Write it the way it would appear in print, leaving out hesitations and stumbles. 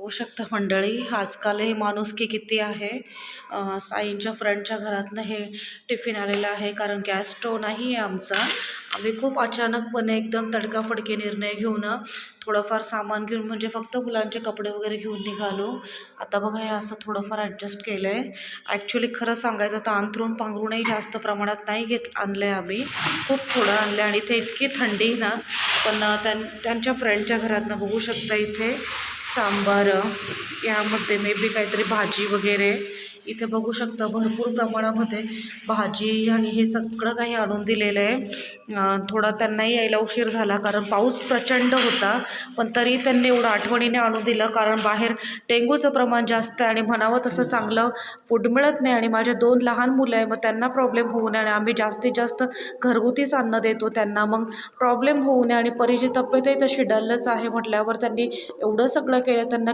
बघू शकता मंडळी, आजकाल हे माणुसकी किती आहे. साईंच्या फ्रेंडच्या घरातनं हे टिफिन आलेलं आहे, कारण गॅस स्टोव नाही आहे आमचा. आम्ही खूप अचानकपणे एकदम तडकाफडकी निर्णय घेऊन थोडंफार सामान घेऊन, म्हणजे फक्त मुलांचे कपडे वगैरे घेऊन निघालो. आता बघा हे असं थोडंफार ॲडजस्ट केलं आहे. ॲक्च्युली खरं सांगायचं तर अंथरूण पांघरूणही जास्त प्रमाणात नाही आणलं आहे आम्ही, खूप थोडं आणलं आहे. आणि इथे इतकी थंडी ना, पण त्यांच्या फ्रेंडच्या घरातनं बघू शकता इथे सांबार, यामध्ये मे बी काहीतरी भाजी वगैरे. इथे बघू शकता भरपूर प्रमाणामध्ये भाजी आणि हे सगळं काही आणून दिलेलं आहे. थोडा त्यांनाही यायला उशीर झाला, कारण पाऊस प्रचंड होता, पण तरी त्यांनी एवढं आठवणीने आणून दिलं, कारण बाहेर डेंग्यूचं प्रमाण जास्त आहे आणि म्हणावं तसं चांगलं फूड मिळत नाही. आणि माझ्या 2 लहान मुलं आहे, मग त्यांना प्रॉब्लेम होऊ नये आणि आम्ही जास्तीत जास्त घरगुतीच अन्न देतो त्यांना, मग प्रॉब्लेम होऊ नये. आणि परीची तब्येतही तशी डलच आहे म्हटल्यावर त्यांनी एवढं सगळं केलं. त्यांना